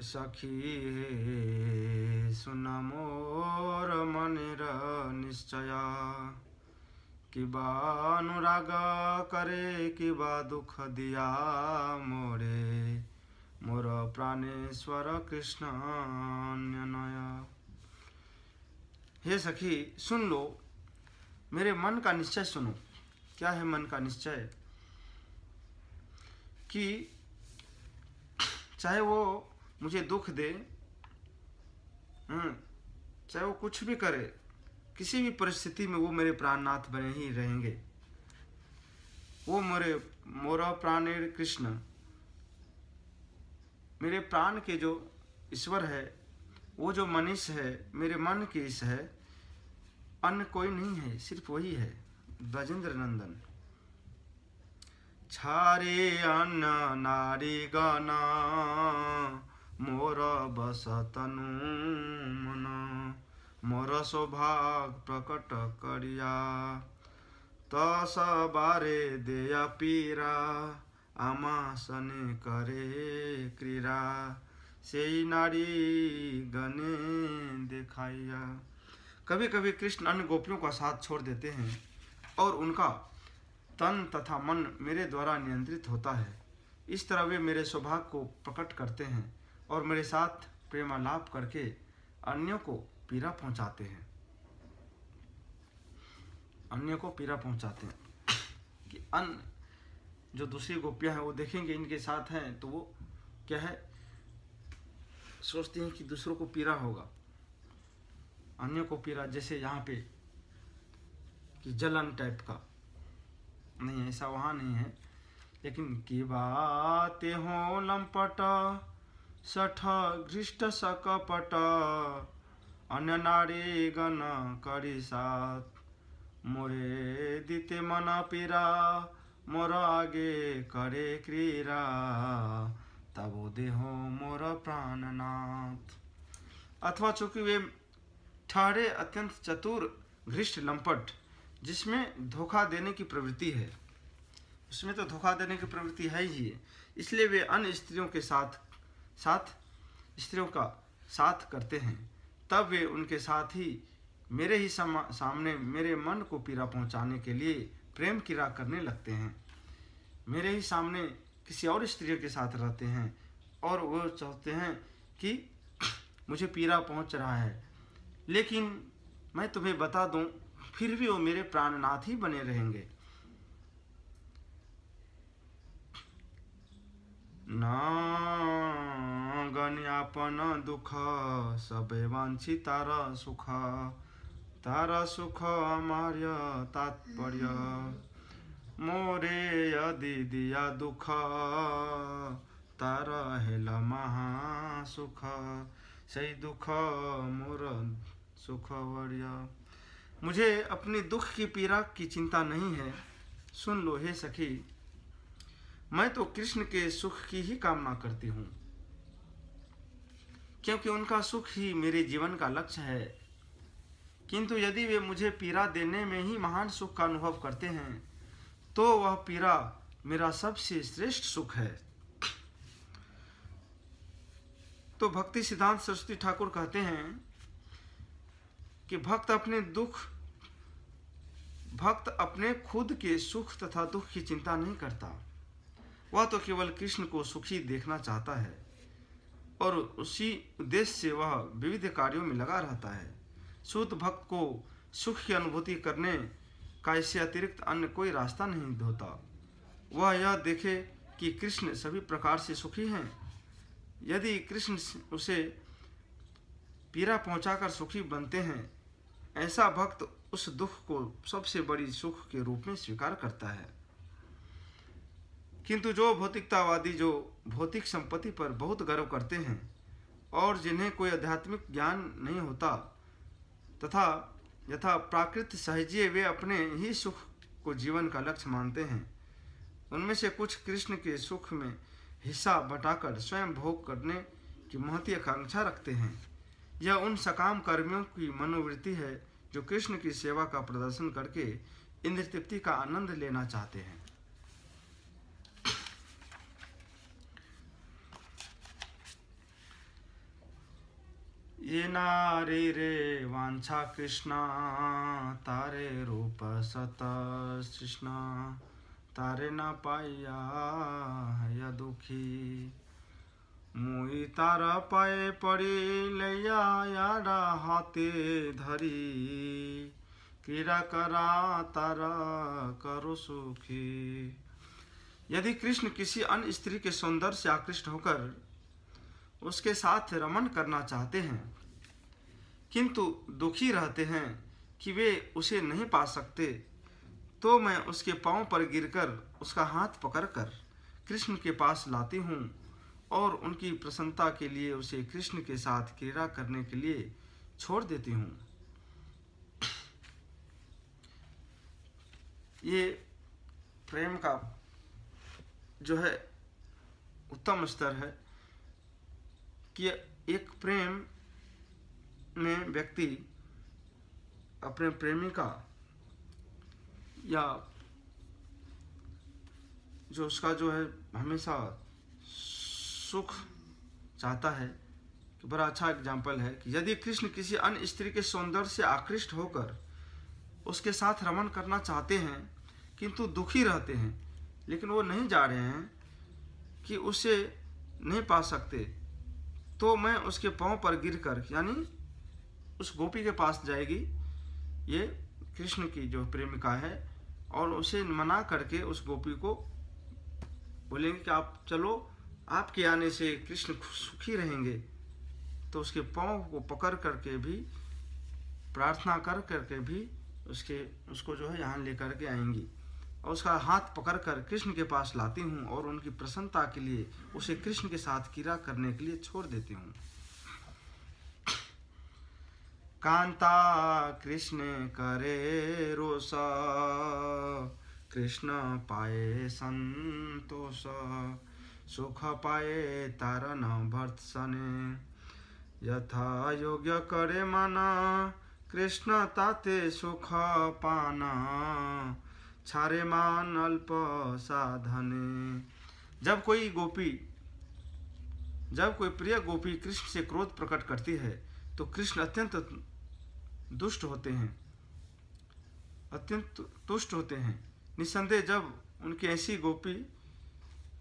सखी सुन मोर मनेर निश्चय किबा अनुराग करे किबा दुख दिया मोरे मोर प्राणेश्वर कृष्ण अन्यनय। हे सखी सुन लो, मेरे मन का निश्चय सुनो। क्या है मन का निश्चय? कि चाहे वो मुझे दुख दे, चाहे वो कुछ भी करे, किसी भी परिस्थिति में वो मेरे प्राणनाथ बने ही रहेंगे। वो मोरा प्राणेर कृष्ण, मेरे प्राण के जो ईश्वर है, वो जो मनीष है, मेरे मन के ईश है, अन्य कोई नहीं है, सिर्फ वही है, ब्रजेंद्र नंदन। छारे अन्न नारी गना मोर बस तनु मन मोर सौभाग प्रकट करिया तस बारे देया पीरा आमा सने करे क्रीड़ा से नारी गने दिखाइया। कभी कभी कृष्ण अन्य गोपियों का साथ छोड़ देते हैं और उनका तन तथा मन मेरे द्वारा नियंत्रित होता है। इस तरह वे मेरे सौभाग्य को प्रकट करते हैं और मेरे साथ प्रेमालाप करके अन्यों को पीड़ा पहुंचाते हैं। अन्यों को पीड़ा पहुंचाते हैं कि अन्य जो दूसरी गोपियां हैं वो देखेंगे इनके साथ हैं तो वो क्या है, सोचते हैं कि दूसरों को पीड़ा होगा, अन्यों को पीड़ा। जैसे यहाँ पे कि जलन टाइप का नहीं, ऐसा वहाँ नहीं है। लेकिन की बात हो लंपट सठ घृष्ट सकपट अन्य नारी गण करी साथ मोरे दिते मन पीरा मोर आगे करे क्रीड़ा तबो देहो मोर प्राणनाथ। अथवा चूंकि वे ठहरे अत्यंत चतुर घृष्ट लंपट, जिसमें धोखा देने की प्रवृत्ति है, उसमें तो धोखा देने की प्रवृत्ति है ही है, इसलिए वे अन्य स्त्रियों के साथ स्त्रियों का साथ करते हैं। तब वे उनके साथ ही मेरे ही सामने मेरे मन को पीड़ा पहुंचाने के लिए प्रेम क्रीड़ा करने लगते हैं। मेरे ही सामने किसी और स्त्रियों के साथ रहते हैं और वो चाहते हैं कि मुझे पीड़ा पहुंच रहा है, लेकिन मैं तुम्हें बता दूं फिर भी वो मेरे प्राणनाथ ही बने रहेंगे। ना गण्यापन दुख सबे वांछी तारा सुख अमार्य तात्पर्य मोरे यदि दिया दुख तारा हेला महा सुख सही दुख मोर सुख वर्य। मुझे अपनी दुख की पीड़ा की चिंता नहीं है। सुन लो हे सखी, मैं तो कृष्ण के सुख की ही कामना करती हूँ, क्योंकि उनका सुख ही मेरे जीवन का लक्ष्य है। किंतु यदि वे मुझे पीड़ा देने में ही महान सुख का अनुभव करते हैं तो वह पीड़ा मेरा सबसे श्रेष्ठ सुख है। तो भक्ति सिद्धांत सरस्वती ठाकुर कहते हैं कि भक्त अपने खुद के सुख तथा दुख की चिंता नहीं करता, वह तो केवल कृष्ण को सुखी देखना चाहता है और उसी उद्देश्य से वह विविध कार्यों में लगा रहता है। शुद्ध भक्त को सुख की अनुभूति करने का इससे अतिरिक्त अन्य कोई रास्ता नहीं होता। वह यह देखे कि कृष्ण सभी प्रकार से सुखी हैं। यदि कृष्ण उसे पीड़ा पहुंचाकर सुखी बनते हैं, ऐसा भक्त उस दुख को सबसे बड़ी सुख के रूप में स्वीकार करता है। किंतु जो भौतिकतावादी, जो भौतिक संपत्ति पर बहुत गर्व करते हैं और जिन्हें कोई आध्यात्मिक ज्ञान नहीं होता तथा यथा प्राकृत सहजीय वे अपने ही सुख को जीवन का लक्ष्य मानते हैं, उनमें से कुछ कृष्ण के सुख में हिस्सा बटाकर स्वयं भोग करने की महती आकांक्षा रखते हैं। यह उन सकाम कर्मियों की मनोवृत्ति है जो कृष्ण की सेवा का प्रदर्शन करके इंद्र तृप्ति का आनंद लेना चाहते हैं। ये नारी रे वांछा कृष्णा तारे रूप सत कृष्णा तारे न पाया या दुखी मुई तारा पाए पड़ी लैया यारा हाथे धरी क्रीड़ा करा तारा करो सुखी। यदि कृष्ण किसी अन्य स्त्री के सौंदर्य से आकृष्ट होकर उसके साथ रमन करना चाहते हैं किंतु दुखी रहते हैं कि वे उसे नहीं पा सकते, तो मैं उसके पांव पर गिरकर उसका हाथ पकड़कर कृष्ण के पास लाती हूँ और उनकी प्रसन्नता के लिए उसे कृष्ण के साथ क्रीड़ा करने के लिए छोड़ देती हूँ। ये प्रेम का जो है उत्तम स्तर है कि एक प्रेम में व्यक्ति अपने प्रेमिका या जो उसका जो है हमेशा सुख चाहता है। कि बड़ा अच्छा एग्जाम्पल है कि यदि कृष्ण किसी अन्य स्त्री के सौंदर्य से आकृष्ट होकर उसके साथ रमन करना चाहते हैं किंतु दुखी रहते हैं, लेकिन वो नहीं जा रहे हैं कि उसे नहीं पा सकते, तो मैं उसके पांव पर गिरकर यानी उस गोपी के पास जाएगी, ये कृष्ण की जो प्रेमिका है, और उसे मना करके उस गोपी को बोलेंगे कि आप चलो, आपके आने से कृष्ण सुखी रहेंगे। तो उसके पांव को पकड़ करके भी प्रार्थना कर करके भी उसको जो है यहाँ लेकर के आएंगी और उसका हाथ पकड़कर कृष्ण के पास लाती हूँ और उनकी प्रसन्नता के लिए उसे कृष्ण के साथ क्रीड़ा करने के लिए छोड़ देती हूँ। कांता कृष्ण करे रोष कृष्ण पाए संतोष सुख पाए तारन भर्त्सने यथा योग्य करे मना कृष्ण ताते सुख पाना छारे मान अल्प साधने। जब कोई प्रिय गोपी कृष्ण से क्रोध प्रकट करती है तो कृष्ण अत्यंत दुष्ट होते हैं, अत्यंत तुष्ट होते हैं। निस्संदेह जब उनकी ऐसी गोपी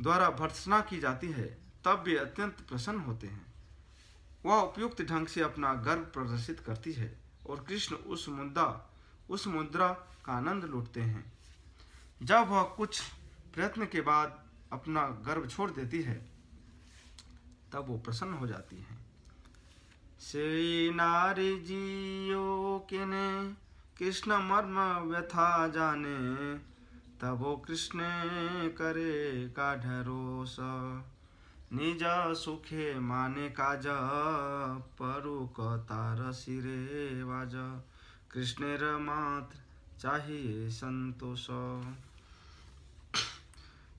द्वारा भर्त्सना की जाती है तब वे अत्यंत प्रसन्न होते हैं। वह उपयुक्त ढंग से अपना गर्व प्रदर्शित करती है और कृष्ण उस मुद्रा का आनंद लूटते हैं। जब वह कुछ प्रयत्न के बाद अपना गर्व छोड़ देती है तब वो प्रसन्न हो जाती है। से नारी जियो किने कृष्ण मर्म व्यथा जाने तब वो कृष्ण करे का ढरोस निज सुखे माने काज परुक तार सिरे वाज कृष्णेर मात्र चाहिए संतोष।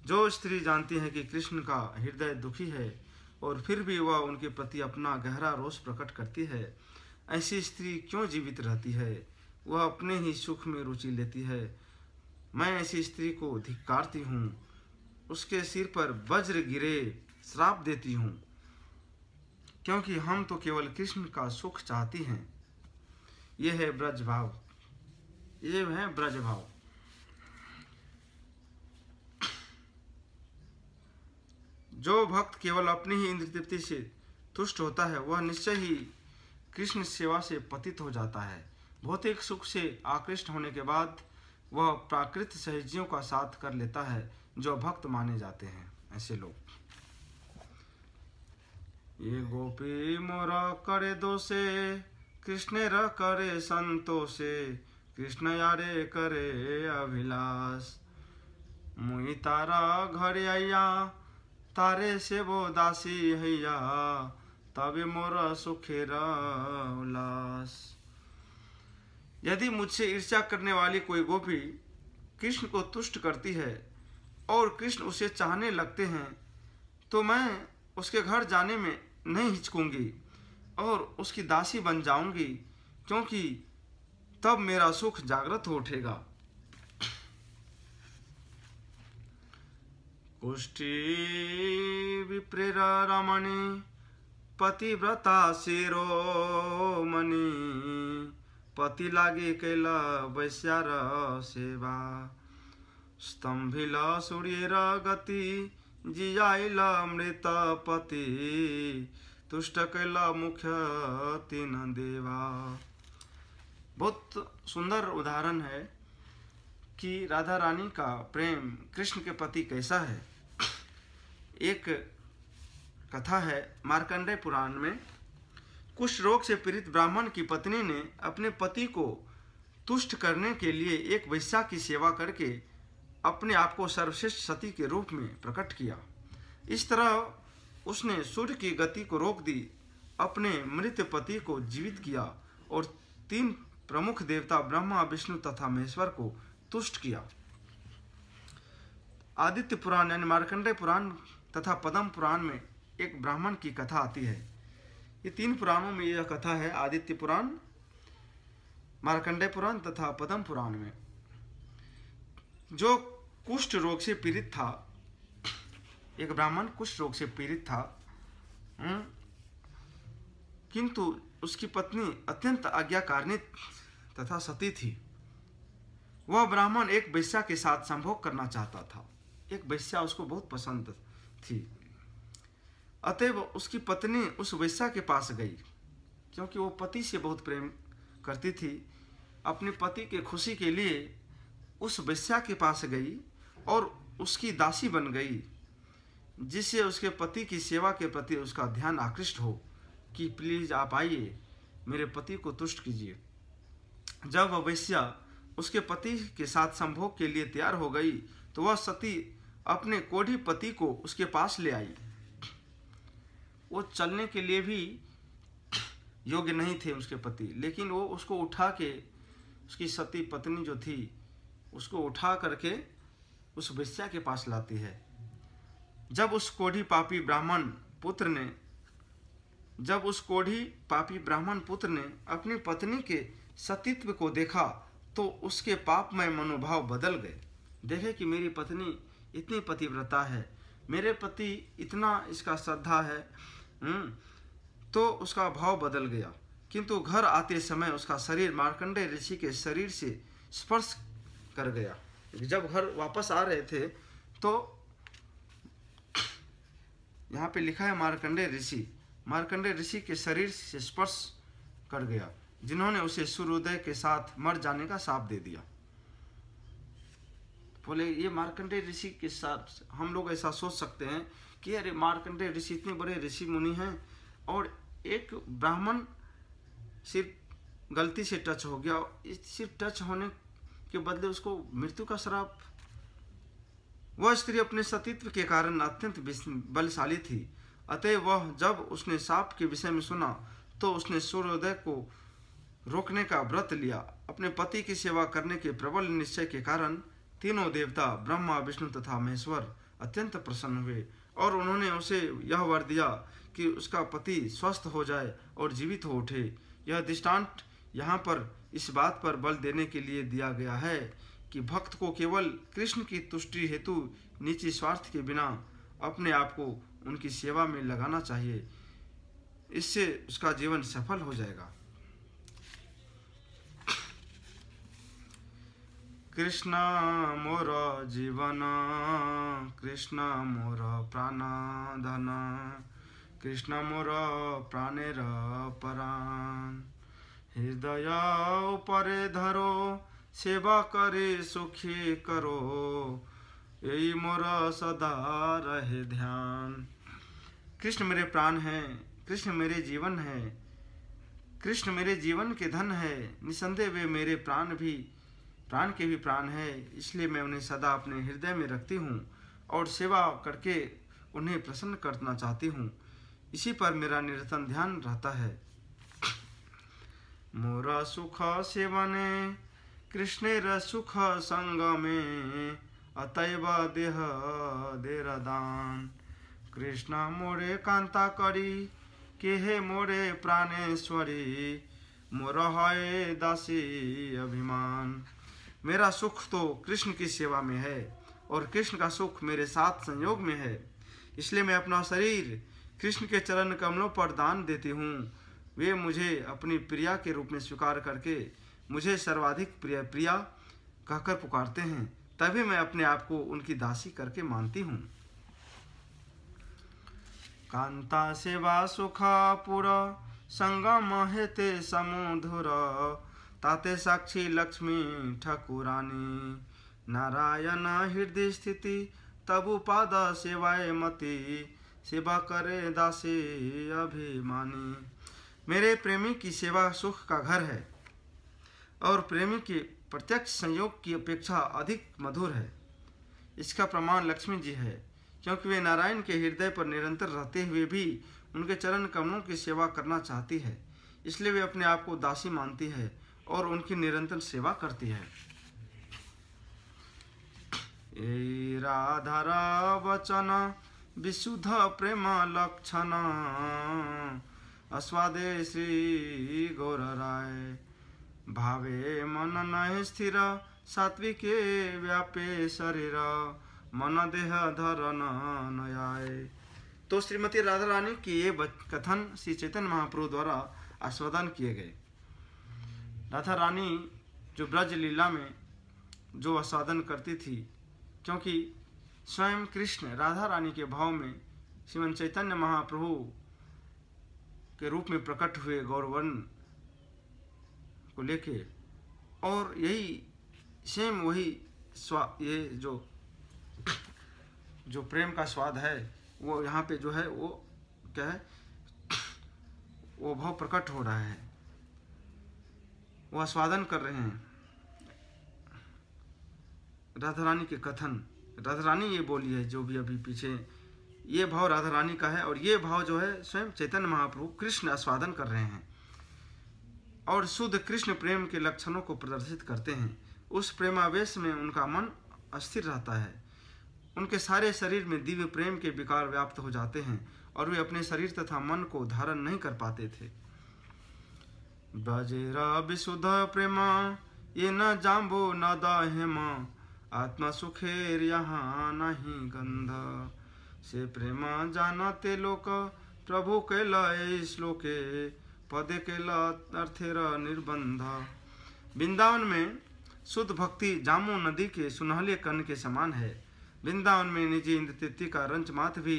जो स्त्री जानती है कि कृष्ण का हृदय दुखी है और फिर भी वह उनके प्रति अपना गहरा रोष प्रकट करती है, ऐसी स्त्री क्यों जीवित रहती है? वह अपने ही सुख में रुचि लेती है। मैं ऐसी स्त्री को धिक्कारती हूँ, उसके सिर पर वज्र गिरे श्राप देती हूँ, क्योंकि हम तो केवल कृष्ण का सुख चाहती हैं। यह है ब्रज भाव, ये है ब्रज भाव। जो भक्त केवल अपनी ही इंद्रिय तृप्ति से तुष्ट होता है वह निश्चय ही कृष्ण सेवा से पतित हो जाता है। भौतिक सुख से आकृष्ट होने के बाद वह प्राकृत सहजियों का साथ कर लेता है जो भक्त माने जाते हैं। ऐसे लोग ये गोपी मोरा करे दोषे कृष्ण र करे संतोषे कृष्ण यारे करे अभिलाष मुई तारा घरे आया तारे से वो दासी हैया तबे मोर सुखेर उल्लास। यदि मुझसे ईर्ष्या करने वाली कोई गोपी कृष्ण को तुष्ट करती है और कृष्ण उसे चाहने लगते हैं तो मैं उसके घर जाने में नहीं हिचकूंगी और उसकी दासी बन जाऊंगी, क्योंकि तब मेरा सुख जागृत हो उठेगा। कुष्ठी विप्रेर रमणी पतिव्रता शिरोमणि पति लागे कैला वैश्यार सेवा स्तंभिल सूर्यर गति जियाइल मृत पति तुष्ट कैला मुख्य तीन देवा। बहुत सुंदर उदाहरण है कि राधा रानी का प्रेम कृष्ण के प्रति कैसा है। एक कथा है मार्कंडेय पुराण में। कुष्ठ रोग से पीड़ित ब्राह्मण की पत्नी ने अपने पति को तुष्ट करने के लिए एक वैश्या की सेवा करके अपने आप को सर्वश्रेष्ठ सती के रूप में प्रकट किया। इस तरह उसने सूर्य की गति को रोक दी, अपने मृत पति को जीवित किया और तीन प्रमुख देवता ब्रह्मा विष्णु तथा महेश्वर को तुष्ट किया। आदित्य पुराण यानी मार्कंडेय पुराण तथा पद्म पुराण में एक ब्राह्मण की कथा आती है। ये तीन पुराणों में यह कथा है, आदित्य पुराण, मार्कंडेय पुराण तथा पद्म पुराण में। जो कुष्ठ रोग से पीड़ित था, एक ब्राह्मण कुष्ठ रोग से पीड़ित था, किंतु उसकी पत्नी अत्यंत आज्ञाकारिणी तथा सती थी। वह ब्राह्मण एक वैश्या के साथ संभोग करना चाहता था। एक वैश्या उसको बहुत पसंद थी, अतएव उसकी पत्नी उस वैश्या के पास गई, क्योंकि वो पति से बहुत प्रेम करती थी। अपने पति के खुशी के लिए उस वैश्या के पास गई और उसकी दासी बन गई, जिससे उसके पति की सेवा के प्रति उसका ध्यान आकृष्ट हो कि प्लीज आप आइए, मेरे पति को तुष्ट कीजिए। जब वह वैश्या उसके पति के साथ संभोग के लिए तैयार हो गई तो वह सती अपने कोढ़ी पति को उसके पास ले आई। वो चलने के लिए भी योग्य नहीं थे उसके पति, लेकिन वो उसको उठा के, उसकी सती पत्नी जो थी उसको उठा करके उस वैश्या के पास लाती है। जब उस कोढ़ी पापी ब्राह्मण पुत्र ने अपनी पत्नी के सतीत्व को देखा तो उसके पापमय मनोभाव बदल गए। देखे कि मेरी पत्नी इतनी पतिव्रता है, मेरे पति इतना इसका श्रद्धा है, तो उसका भाव बदल गया। किंतु घर आते समय उसका शरीर मार्कंडेय ऋषि के शरीर से स्पर्श कर गया। जब घर वापस आ रहे थे तो यहाँ पे लिखा है मार्कंडेय ऋषि के शरीर से स्पर्श कर गया, जिन्होंने उसे सूर्योदय के साथ मर जाने का शाप दे दिया। बोले ये मार्कंडेय ऋषि के साथ हम लोग ऐसा सोच सकते हैं कि अरे मार्कंडेय ऋषि इतने बड़े ऋषि मुनि हैं और एक ब्राह्मण सिर्फ गलती से टच हो गया, सिर्फ टच होने के बदले उसको मृत्यु का श्राप। वह स्त्री अपने सतीत्व के कारण अत्यंत बलशाली थी, अतः वह जब उसने शाप के विषय में सुना तो उसने सूर्योदय को रोकने का व्रत लिया। अपने पति की सेवा करने के प्रबल निश्चय के कारण तीनों देवता ब्रह्मा विष्णु तथा महेश्वर अत्यंत प्रसन्न हुए और उन्होंने उसे यह वर दिया कि उसका पति स्वस्थ हो जाए और जीवित हो उठे। यह दृष्टांत यहाँ पर इस बात पर बल देने के लिए दिया गया है कि भक्त को केवल कृष्ण की तुष्टि हेतु निजी स्वार्थ के बिना अपने आप को उनकी सेवा में लगाना चाहिए। इससे उसका जीवन सफल हो जाएगा। कृष्ण मोर जीवन, कृष्ण मोर प्राण धन, कृष्ण मोर प्राणेर परान। हृदय उपरे धरो, सेवा करे सुखी करो, यही मोर सदा रहे ध्यान। कृष्ण मेरे प्राण हैं, कृष्ण मेरे जीवन है, कृष्ण मेरे जीवन के धन है। निसंदेह वे मेरे प्राण के भी प्राण है, इसलिए मैं उन्हें सदा अपने हृदय में रखती हूँ और सेवा करके उन्हें प्रसन्न करना चाहती हूँ। इसी पर मेरा निरंतर ध्यान रहता है। मोरा सुख सेवने, कृष्णेर सुख संग में, अतएव देह देर दान। कृष्ण मोरे कांता करी, केहे मोरे प्राणेश्वरी, मोर है दासी अभिमान। मेरा सुख तो कृष्ण की सेवा में है और कृष्ण का सुख मेरे साथ संयोग में है, इसलिए मैं अपना शरीर कृष्ण के चरण कमलों पर दान देती हूँ। वे मुझे अपनी प्रिया के रूप में स्वीकार करके मुझे सर्वाधिक प्रिय प्रिया कहकर पुकारते हैं, तभी मैं अपने आप को उनकी दासी करके मानती हूँ। कांता सेवा सुखा पुरा संगम हेते समुधुर, ताते साक्षी लक्ष्मी ठाकुरानी, नारायण हृदय स्थिति तबु पाद सेवाए मति, सेवा करे दासे अभिमानी। मेरे प्रेमी की सेवा सुख का घर है और प्रेमी के प्रत्यक्ष संयोग की अपेक्षा अधिक मधुर है। इसका प्रमाण लक्ष्मी जी है, क्योंकि वे नारायण के हृदय पर निरंतर रहते हुए भी उनके चरण कमलों की सेवा करना चाहती है, इसलिए वे अपने आप को दासी मानती है और उनकी निरंतर सेवा करती है। ए राधा वचन विशुद्ध प्रेम लक्षण, आस्वादे श्री गौर राय, भावे मन नहे स्थिर, सात्विके व्यापे शरीर, मन देह धरन नयाय। तो श्रीमती राधा रानी की ये कथन श्री चैतन्य महाप्रभु द्वारा आस्वादन किए गए। राधा रानी जो ब्रज लीला में जो आस्वादन करती थी, क्योंकि स्वयं कृष्ण राधा रानी के भाव में श्रीमन चैतन्य महाप्रभु के रूप में प्रकट हुए गौरवर्ण को लेके, और यही सेम वही ये जो प्रेम का स्वाद है वो यहाँ पे जो है वो क्या है, वो भाव प्रकट हो रहा है, वो आस्वादन कर रहे हैं। राधा रानी के कथन, राधा रानी ये बोली है जो भी अभी पीछे, ये भाव राधा रानी का है और ये भाव जो है स्वयं चैतन्य महाप्रभु कृष्ण आस्वादन कर रहे हैं और शुद्ध कृष्ण प्रेम के लक्षणों को प्रदर्शित करते हैं। उस प्रेमावेश में उनका मन अस्थिर रहता है, उनके सारे शरीर में दिव्य प्रेम के विकार व्याप्त हो जाते हैं और वे अपने शरीर तथा मन को धारण नहीं कर पाते थे। ब्रजेरा विशुद्ध प्रेम ये न जाम्बो न दाहेम, आत्मा सुखेर यहाँ नहीं गंध, से प्रेम जानते लोक प्रभु कैल श्लोके, पदे कैल अर्थेर निर्बंध। वृंदावन में शुद्ध भक्ति जामू नदी के सुनहले कण के समान है। वृंदावन में निजी इंद्र तृप्ति का रंच मात्र भी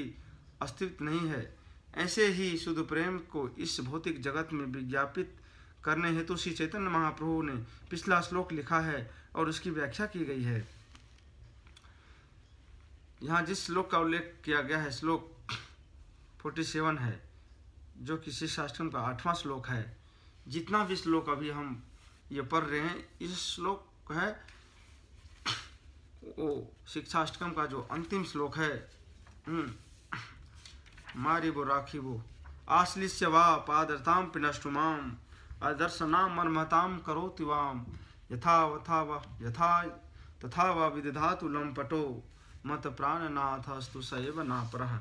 अस्तित्व नहीं है। ऐसे ही शुद्ध प्रेम को इस भौतिक जगत में विज्ञापित करने हेतु श्री चैतन्य महाप्रभु ने पिछला श्लोक लिखा है और उसकी व्याख्या की गई है। यहाँ जिस श्लोक का उल्लेख किया गया है श्लोक 47 है, जो कि शिक्षाष्टकम का 8वां श्लोक है। जितना भी श्लोक अभी हम ये पढ़ रहे हैं, इस श्लोक है वो शिक्षाष्टकम का जो अंतिम श्लोक है, मारी वो राखी वो आश्लिष्य वा पादरताम पिनष्टुमाम, अदर्शनाम मर्मताम करोति वाम, यथा तथा वा विदधातु लंपटो, मत प्राणनाथस्तु सैव नापरः।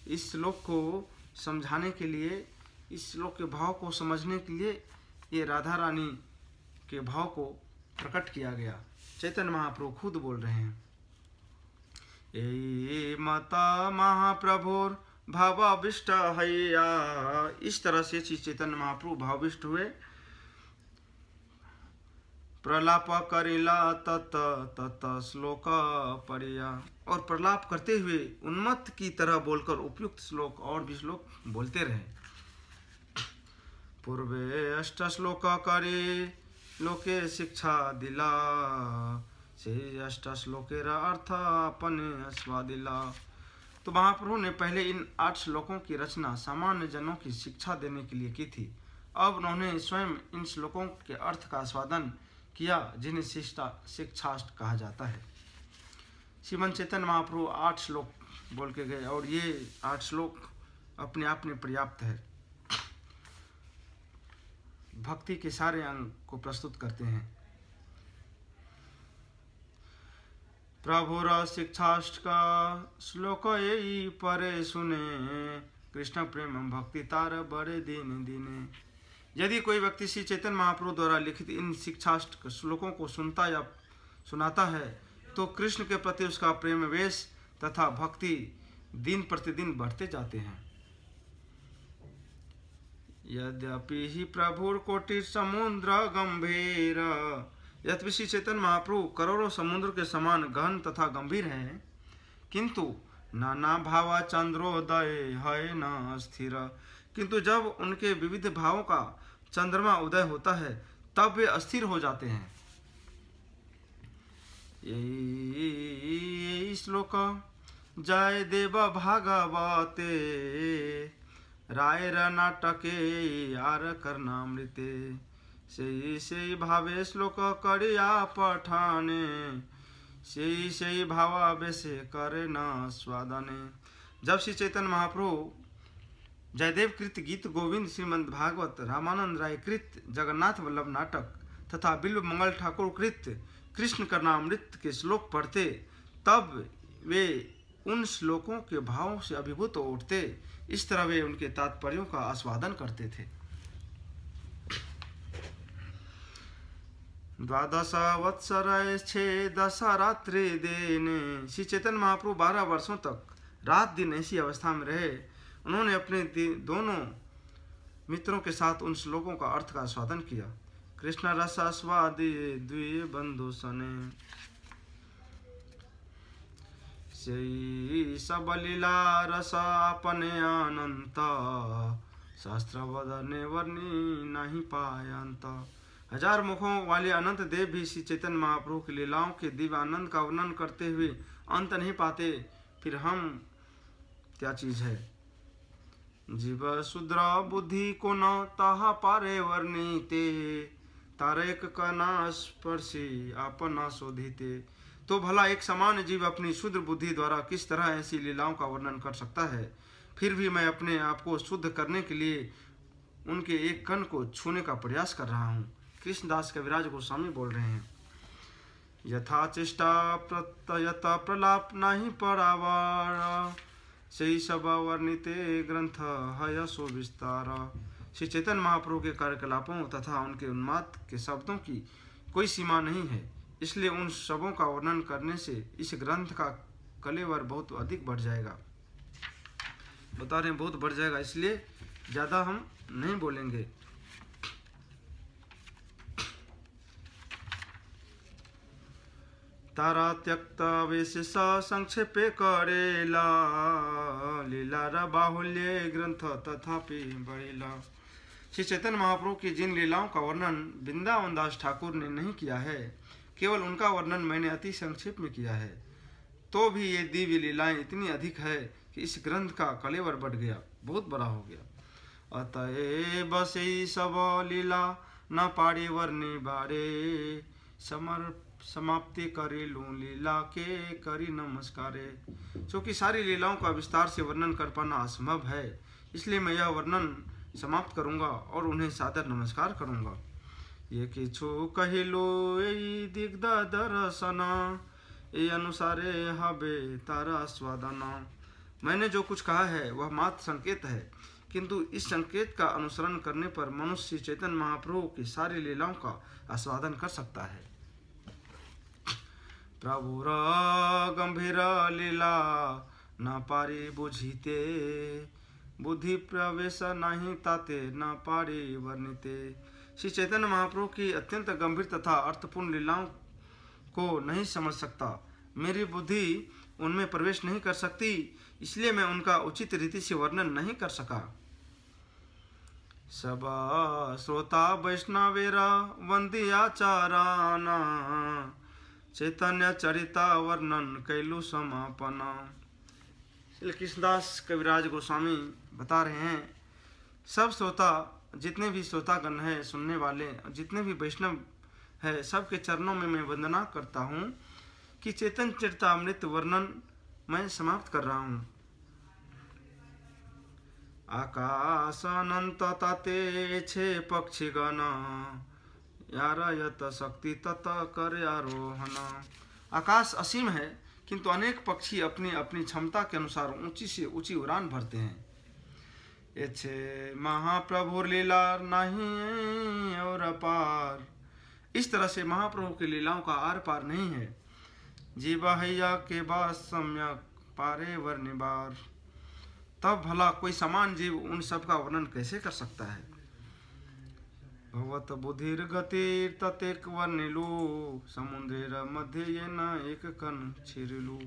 इस श्लोक को समझाने के लिए, इस श्लोक के भाव को समझने के लिए ये राधा रानी के भाव को प्रकट किया गया। चैतन्य महाप्रभु खुद बोल रहे हैं, ए माता महाप्रभुर भावाविष्ट हैया। इस तरह से श्री चैतन्य महाप्रभु भावाविष्ट हुए। प्रलाप करिला तत तत श्लोक पढ़िया, और प्रलाप करते हुए उन्मत्त की तरह बोलकर उपयुक्त श्लोक और भी श्लोक बोलते रहे। पूर्वे अष्ट श्लोक करे लोके शिक्षा दिला, से अष्ट श्लोकेर अर्थ अपने स्वादिला। तो महाप्रभु ने पहले इन 8 श्लोकों की रचना सामान्य जनों की शिक्षा देने के लिए की थी। अब उन्होंने स्वयं इन श्लोकों के अर्थ का आस्वादन किया, जिन्हें शिक्षाष्ट कहा जाता है। श्रीमन चैतन्य महाप्रभु 8 श्लोक बोल के गए और ये 8 श्लोक अपने आप में पर्याप्त है, भक्ति के सारे अंग को प्रस्तुत करते हैं। प्रभुर शिक्षाष्ट का श्लोक यही परे सुने, कृष्ण प्रेम भक्ति तार बड़े दीने दीने। यदि कोई व्यक्ति श्री चैतन्य महाप्रभु द्वारा लिखित इन शिक्षाष्ट श्लोकों को सुनता या सुनाता है तो कृष्ण के प्रति उसका प्रेम वेश तथा भक्ति दिन प्रतिदिन बढ़ते जाते हैं। यद्यपि ही प्रभुर कोटि समुद्र गंभीर, यद्यपि श्री चैतन्य महाप्रभु करोड़ों समुद्र के समान गहन तथा गंभीर हैं, किंतु नाना भावा चंद्रोदय है न स्थिर, किंतु जब उनके विविध भावों का चंद्रमा उदय होता है तब वे अस्थिर हो जाते हैं। यही श्लोक जय देव भागवते राय नाटके आर कर्णामृते, से भावे श्लोक करिया पठाने, से भावावेशे करे न स्वादने। जब श्री चैतन्य महाप्रभु जयदेव कृत गीत गोविंद, श्रीमद् भागवत, रामानंद राय कृत जगन्नाथ वल्लभ नाटक तथा बिल्व मंगल ठाकुर कृत कृष्ण कर्णामृत के श्लोक पढ़ते, तब वे उन श्लोकों के भावों से अभिभूत हो उठते। इस तरह वे उनके तात्पर्यों का आस्वादन करते थे। द्वादश वत्सर छे दशरात्रि देने, श्री चैतन्य महाप्रभु 12 वर्षों तक रात दिन ऐसी अवस्था में रहे। उन्होंने अपने दोनों मित्रों के साथ उन श्लोकों का अर्थ का आस्वादन किया। कृष्ण रसास्वादे द्वे बंधु सने, से सब लीला रस अपने अनंत, शास्त्र वदने वर्णी नहीं पायंत। 1000 मुखों वाले अनंत देव भी श्री चैतन्य महाप्रभु की लीलाओं के दिव्य आनंद का वर्णन करते हुए अंत नहीं पाते, फिर हम क्या चीज है। जीव शुद्र बुद्धि को न ताहा पारे वर्णीते, तारेक का ना स्पर्शी अपना शोधिते। तो भला एक समान जीव अपनी शुद्र बुद्धि द्वारा किस तरह ऐसी लीलाओं का वर्णन कर सकता है। फिर भी मैं अपने आप को शुद्ध करने के लिए उनके एक कण को छूने का प्रयास कर रहा हूँ। कृष्णदास कविराज गोस्वामी बोल रहे हैं। यथा चेष्टा प्रत्ययत प्रलाप नहीं परावार, सही सब वर्णिते ग्रंथ है सो विस्तार। श्री चैतन्य महाप्रभु के कार्यकलापों तथा उनके उन्माद के शब्दों की कोई सीमा नहीं है, इसलिए उन शब्दों का वर्णन करने से इस ग्रंथ का कलेवर बहुत अधिक बढ़ जाएगा। बता रहे हैं बहुत बढ़ जाएगा, इसलिए ज़्यादा हम नहीं बोलेंगे। तारा त्यक्त वेश संक्षेपे करेला, लीला बाहुल्य ग्रंथ तथापि बढ़ेला। श्री चैतन्य महाप्रभु की जिन लीलाओं का वर्णन वृंदावन दास ठाकुर ने नहीं किया है, केवल उनका वर्णन मैंने अति संक्षेप में किया है, तो भी ये दिव्य लीलाएं इतनी अधिक है कि इस ग्रंथ का कलेवर बढ़ गया, बहुत बड़ा हो गया। अतएव से सब लीला न पाड़ी वर्णी बारे, समाप्ति करे लूं लीला के करी नमस्कारे। क्योंकि सारी लीलाओं का विस्तार से वर्णन कर पाना असंभव है, इसलिए मैं यह वर्णन समाप्त करूंगा और उन्हें सादर नमस्कार करूंगा। ये किछु कहिलो यही दिग्ध दर्शना, ये अनुसारे हबे तारा स्वादना। मैंने जो कुछ कहा है वह मात्र संकेत है, किंतु इस संकेत का अनुसरण करने पर मनुष्य चैतन्य महाप्रभु की सारी लीलाओं का आस्वादन कर सकता है। प्रभुर गंभीर लीला न पारी बुझीते, बुद्धि प्रवेश नहीं ताते न पारी वर्णिते। श्री चैतन्य महाप्रभु की अत्यंत गंभीर तथा अर्थपूर्ण लीलाओं को नहीं समझ सकता, मेरी बुद्धि उनमें प्रवेश नहीं कर सकती, इसलिए मैं उनका उचित रीति से वर्णन नहीं कर सका। सब श्रोता वैष्णवेरा वंदियाचाराना, चैतन्य चरिता वर्णन कैलु समापना। श्री कृष्णदास कविराज गोस्वामी बता रहे हैं, सब श्रोता, जितने भी श्रोतागण हैं, सुनने वाले, जितने भी वैष्णव है, सबके चरणों में मैं वंदना करता हूँ कि चैतन्य चरितामृत वर्णन मैं समाप्त कर रहा हूँ। आकाश अनंत ताते छे पक्षी गण, यार यत शक्ति तत कर आरोहण। आकाश असीम है, किंतु अनेक पक्षी अपनी अपनी क्षमता के अनुसार ऊंची से ऊंची उड़ान भरते हैं। ये महाप्रभु लीला नहीं और अपार। इस तरह से महाप्रभु की लीलाओं का आर पार नहीं है। जीवा हैया के बाद सम्यक पारे वर्णिबार। तब भला कोई समान जीव उन सब का वर्णन कैसे कर सकता है। भवत बुधिर गतिर ततेक वर्णिलु समुद्रेर मध्य ये न एक कण छिरिलु।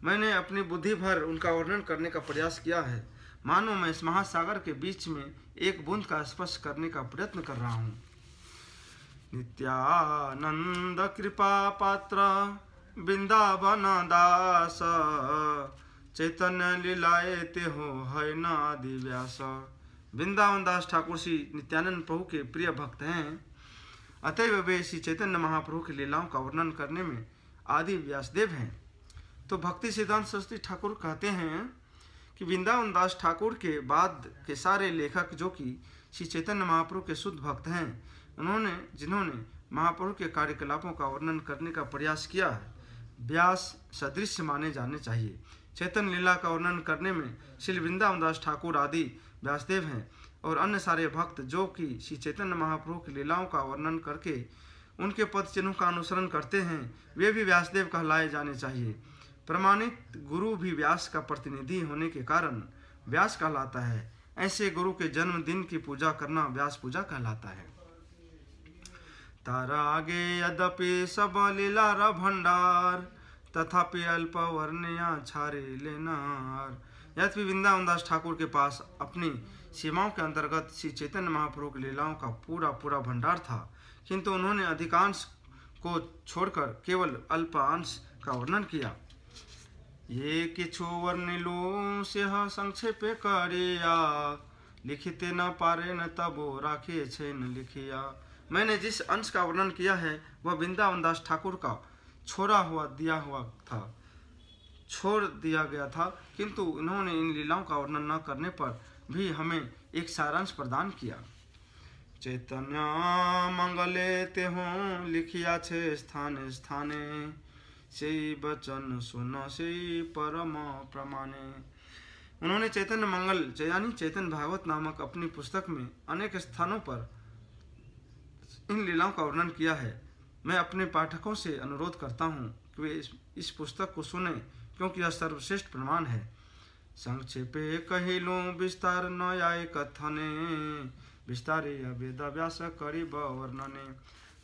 मैंने अपनी बुद्धि भर उनका वर्णन करने का प्रयास किया है, मानो मैं इस महासागर के बीच में एक बूंद का स्पर्श करने का प्रयत्न कर रहा हूँ। नित्यानंद कृपा पात्र वृंदावन दास चैतन्य लीलाए ते हो है न आदि व्यास। वृंदावन दास ठाकुर श्री नित्यानंद प्रभु के प्रिय भक्त हैं, अतएव वे श्री चैतन्य महाप्रभु की लीलाओं का वर्णन करने में आदि व्यासदेव हैं। तो भक्ति सिद्धांत सरस्वती ठाकुर कहते हैं कि वृंदावन दास ठाकुर के बाद के सारे लेखक जो कि श्री चैतन्य महाप्रभु के शुद्ध भक्त हैं, जिन्होंने महाप्रभु के कार्यकलापों का वर्णन करने का प्रयास किया है, व्यास सदृश माने जाने चाहिए। चैतन्य लीला का वर्णन करने में श्री वृंदावन दास ठाकुर आदि व्यासदेव हैं, और अन्य सारे भक्त जो कि श्री चैतन्य महाप्रभु की लीलाओं का वर्णन करके उनके पद चिन्हों का अनुसरण करते हैं, वे भी व्यासदेव कहलाए जाने चाहिए। प्रमाणित गुरु भी व्यास का प्रतिनिधि होने के कारण व्यास कहलाता है। ऐसे गुरु के जन्मदिन की पूजा करना व्यास पूजा कहलाता है। तारा आगे यद्यपि सब लीलार भंडार तथापि अल्प वर्णया छारे लेनार। यद्यपि वृंदावन दास ठाकुर के पास अपनी सीमाओं के अंतर्गत श्री चैतन्य महाप्रभु की लीलाओं का पूरा भंडार था, किंतु उन्होंने अधिकांश को छोड़कर केवल अल्प अंश का वर्णन किया। ये किछु वर्णिलु से संक्षेपे करिया लिखिते न पारे न तबो राखे छे न लिखिया। मैंने जिस अंश का वर्णन किया है वह वृंदावन दास ठाकुर का छोड़ दिया गया था, किंतु इन्होंने इन लीलाओं का वर्णन न करने पर भी हमें एक सारांश प्रदान किया। चैतन्य मंगले ते हो लिखिया छे स्थाने स्थाने से बचन सुनो से परम प्रमाणे। उन्होंने चैतन्य मंगल यानी चैतन्य भागवत नामक अपनी पुस्तक में अनेक स्थानों पर इन लीलाओं का वर्णन किया है। मैं अपने पाठकों से अनुरोध करता हूँ कि वे इस पुस्तक को सुने, क्योंकि यह सर्वश्रेष्ठ प्रमाण है। संक्षेपे कहिलूँ विस्तार न आए कथने विस्तारे वेद व्यास करिब वर्णने।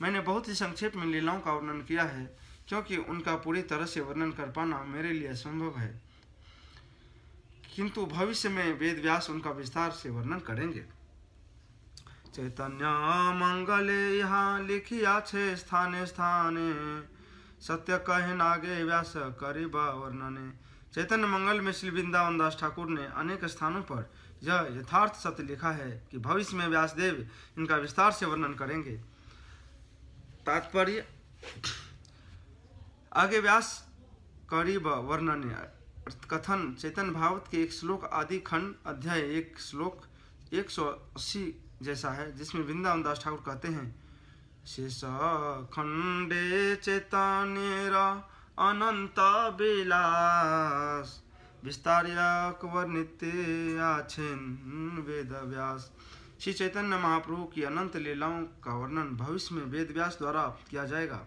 मैंने बहुत ही संक्षेप में लीलाओं का वर्णन किया है, क्योंकि उनका पूरी तरह से वर्णन कर पाना मेरे लिए असंभव है, किंतु भविष्य में वेद व्यास उनका विस्तार से वर्णन करेंगे। चैतन्य मंगले यहाँ लिखिया छे स्थाने स्थाने सत्य कहे नागे व्यास करिब वर्णने। चैतन्य मंगल में श्री वृंदावन दास ठाकुर ने अनेक स्थानों पर यह यथार्थ सत्य लिखा है कि भविष्य में व्यासदेव इनका विस्तार से वर्णन करेंगे। तात्पर्य आगे व्यास करिब वर्णने कथन चैतन्य भागवत के एक श्लोक आदि खंड अध्याय एक श्लोक 180 जैसा है, जिसमें वृंदावन दास ठाकुर कहते हैं शेष खंडे चैतन्य अनंत विलास विस्तार्य वर्णित आछेन वेद व्यास। श्री चैतन्य महाप्रभु की अनंत लीलाओं का वर्णन भविष्य में वेद व्यास द्वारा किया जाएगा।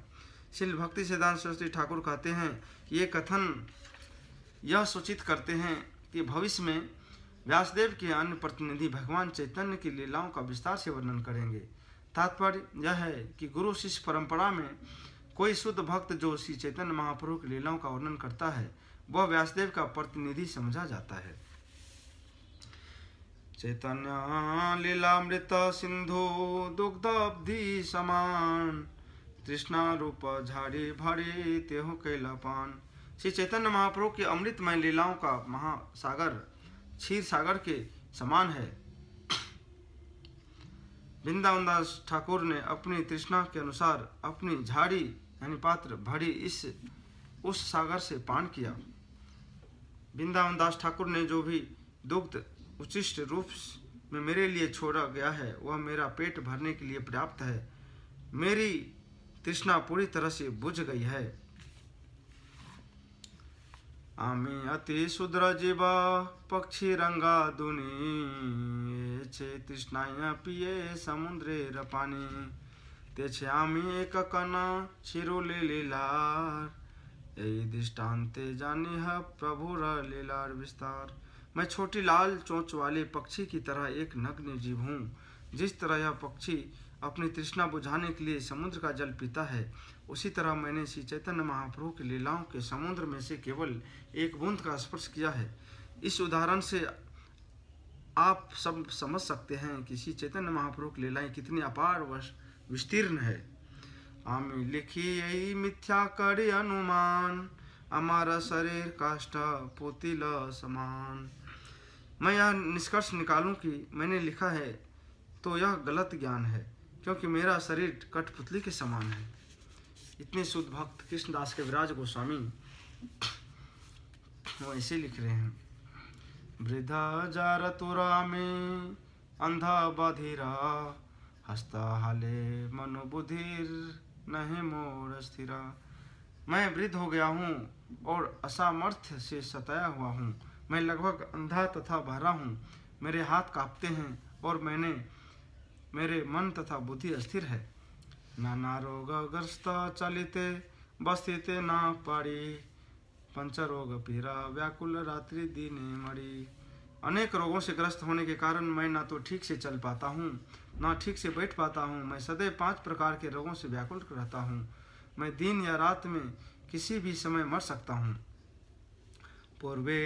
श्री भक्ति सिद्धांत सरस्वती ठाकुर कहते हैं कि ये कथन यह सूचित करते हैं कि भविष्य में व्यासदेव के अन्य प्रतिनिधि भगवान चैतन्य की लीलाओं का विस्तार से वर्णन करेंगे। तात्पर्य यह है कि गुरु शिष्य परंपरा में कोई शुद्ध भक्त जो श्री चैतन्य महाप्रभु की लीलाओं का वर्णन करता है वह व्यासदेव का प्रतिनिधि समझा जाता है। चैतन्य लीलामृत सिंधु दुग्धब्धि समान तृष्णा रूप झाड़ी भरी तेहु कैलापान। श्री चैतन्य महाप्रभु की अमृतमय लीलाओं का महासागर क्षीर सागर के समान है। वृंदावन दास ठाकुर ने अपनी तृष्णा के अनुसार अपनी झाड़ी यानी पात्र भरी उस सागर से पान किया। वृंदावन दास ठाकुर ने जो भी दुग्ध उचिष्ट रूप में मेरे लिए छोड़ा गया है वह मेरा पेट भरने के लिए पर्याप्त है। मेरी तृष्णा पूरी तरह से बुझ गई है। आमी अति सुद्र जीवा पक्षी रंगा दुनी छे तृष्णाया पिए समुद्रेर पानी तेछे आमी एक कना शिरोले लीलार यही दृष्टान्ते जानी है प्रभुर लीलार विस्तार। मैं छोटी लाल चोंच वाले पक्षी की तरह एक नग्न जीव हूँ। जिस तरह यह पक्षी अपनी तृष्णा बुझाने के लिए समुद्र का जल पीता है, उसी तरह मैंने श्री चैतन्य महाप्रभु की लीलाओं के समुद्र में से केवल एक बूंद का स्पर्श किया है। इस उदाहरण से आप सब समझ सकते हैं कि श्री चैतन्य महाप्रभु की लीलाएं कितनी अपार व विस्तीर्ण है। आमी लिखी यही मिथ्या करी अनुमान, हमारा शरीर काष्ठ पोतिल समान। मैं यह निष्कर्ष निकालूं कि मैंने लिखा है तो यह गलत ज्ञान है, क्योंकि मेरा शरीर कठपुतली के समान है। इतने शुद्ध भक्त कृष्णदास के विराज गोस्वामी वो ऐसे लिख रहे हैं। वृद्धा जार तुरा में अंधा बधिरा, हस्ता हाले मनोबुधिर नहीं मोर स्थिरा। मैं वृद्ध हो गया हूँ और असामर्थ्य से सताया हुआ हूँ। मैं लगभग अंधा तथा बहरा हूँ। मेरे हाथ कांपते हैं और मेरे मन तथा बुद्धि अस्थिर है। नाना रोगग्रस्त चलिते बस्तिते ना पाड़ी, पंचरोग पीरा व्याकुल रात्रि दिने मरी। अनेक रोगों से ग्रस्त होने के कारण मैं ना तो ठीक से चल पाता हूँ, ना ठीक से बैठ पाता हूँ। मैं सदैव 5 प्रकार के रोगों से व्याकुल रहता हूँ। मैं दिन या रात में किसी भी समय मर सकता हूँ। पूर्वे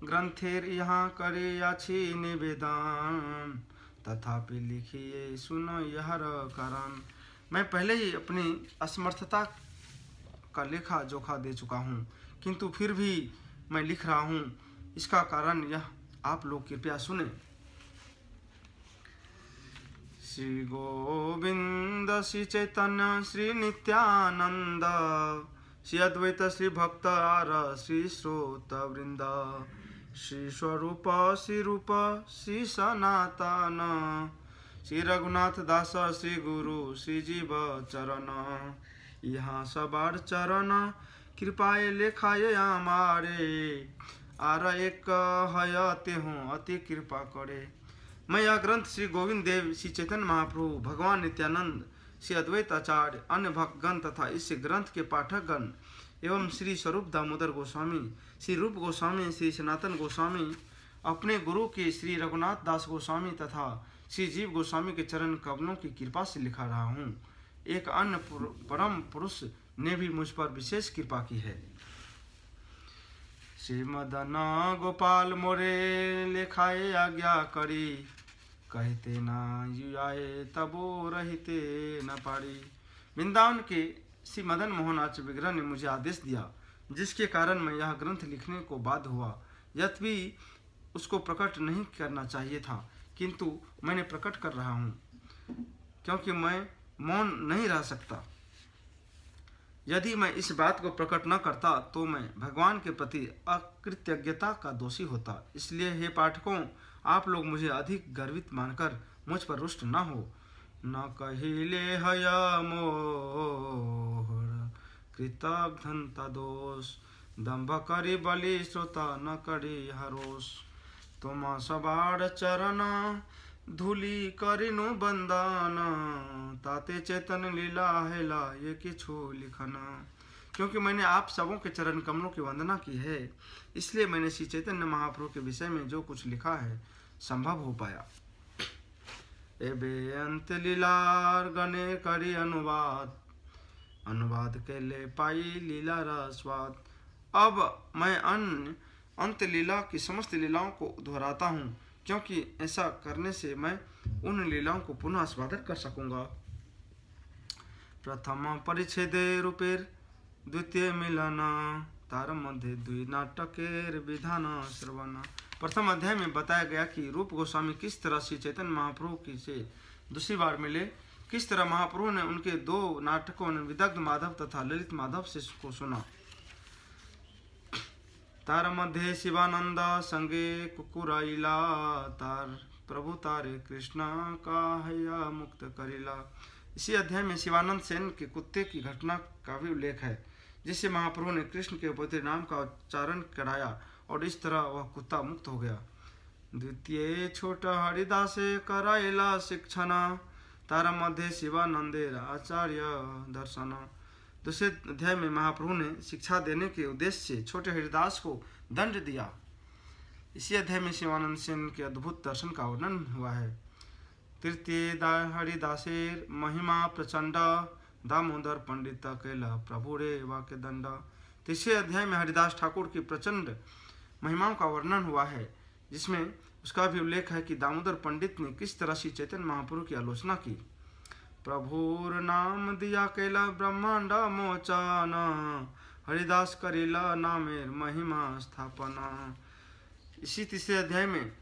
ग्रंथेर यहाँ करे याची निवेदन, तथापि लिखिए सुनो यह कारण। मैं पहले ही अपनी असमर्थता का लेखा जोखा दे चुका हूँ, किंतु फिर भी मैं लिख रहा हूँ। इसका कारण यह आप लोग कृपया सुने। श्री गोविंद श्री चैतन्य श्री नित्यानंद, श्री अद्वैत श्री भक्त आर श्री श्रोत वृंद, श्री स्वरूप श्री रूप श्री सनातन, श्री रघुनाथ दास श्री गुरु श्री जीव चरण। यहाँ सबार चरण कृपाए लेखाए हमारे, आर एक हयते हूँ अति कृपा करे। मैं यह ग्रंथ श्री गोविंद देव, श्री चैतन्य महाप्रभु, भगवान नित्यानंद, श्री अद्वैत आचार्य, अन्य भक्तगण तथा इस ग्रंथ के पाठकगण एवं श्री स्वरूप दामोदर गोस्वामी, श्री रूप गोस्वामी, श्री सनातन गोस्वामी, अपने गुरु के श्री रघुनाथ दास गोस्वामी तथा श्री जीव गोस्वामी के चरण कमलों की कृपा से लिखा रहा हूँ। एक अन्य परम पुरुष ने भी मुझ पर विशेष कृपा की है। श्री मदन गोपाल मोरे लेखाए आज्ञा करी, कहते ना युआए तबो रहते न पारी। वृंदावन के श्री मदन मोहन आचार्य विग्रह ने मुझे आदेश दिया, जिसके कारण मैं यह ग्रंथ लिखने को बाध्य हुआ। यद्यपि उसको प्रकट नहीं करना चाहिए था, किंतु मैंने प्रकट कर रहा हूँ, क्योंकि मैं मौन नहीं रह सकता। यदि मैं इस बात को प्रकट न करता तो मैं भगवान के प्रति अकृतज्ञता का दोषी होता। इसलिए हे पाठकों, आप लोग मुझे अधिक गर्वित मानकर मुझ पर रुष्ट न हो। न कहिले हय मोर कृतघ्नता दोष, दंभ करी बलि श्रोता न करी हरोष। तुम सबार चरण धूलि करिनु बंदन, ताते चेतन लीला हेला ये किछु लिखना। क्योंकि मैंने आप सबों के चरण कमलों की वंदना की है, इसलिए मैंने श्री चैतन्य महाप्रभु के विषय में जो कुछ लिखा है संभव हो पाया। एबे अंत लीलार गणे करी अनुवाद, अनुवाद के ले पाई लीला रसवाद। अब मैं अंत लीला की समस्त लीलाओं को दोहराता हूँ, क्योंकि ऐसा करने से मैं उन लीलाओं को पुनः आस्वादन कर सकूंगा। प्रथम परिच्छेदे रूपेर द्वितीय मिलन, तार मध्य द्वि नाटकेर विधान श्रवण। प्रथम अध्याय में बताया गया कि रूप गोस्वामी किस तरह श्री चैतन्य महाप्रभु की से दूसरी बार मिले, किस तरह महाप्रभु ने उनके 2 नाटकों ने विदग्ध माधव तथा ललित माधव से को सुना। तार मध्य शिवानंद संगे कुकुराइला, तार प्रभु तारे कृष्णा का हैया मुक्त करिला। इसी अध्याय में शिवानंद सेन के कुत्ते की घटना का भी उल्लेख है, जिससे महाप्रभु ने कृष्ण के पवित्र नाम का उच्चारण कराया और इस तरह वह कुत्ता मुक्त हो गया। द्वितीय छोट हरिदासे कराइला शिक्षणा, तार मध्य शिवानंदेर आचार्य दर्शन। दूसरे अध्याय में महाप्रभु ने शिक्षा देने के उद्देश्य से छोटे हरिदास को दंड दिया। इसी अध्याय में शिवानंद सेन के अद्भुत दर्शन का वर्णन हुआ है। तृतीय हरिदासेर महिमा प्रचंड दामोदर पंडित कैला प्रभु रे वाक्य दंड। तीसरे अध्याय में हरिदास ठाकुर की प्रचंड महिमाओं का वर्णन हुआ है, जिसमें उसका भी उल्लेख है कि दामोदर पंडित ने किस तरह श्री चैतन्य महाप्रभु की आलोचना की। प्रभुर नाम दिया कैला ब्रह्मांड मोचन, हरिदास करेला नामेर महिमा स्थापना। इसी तीसरे अध्याय में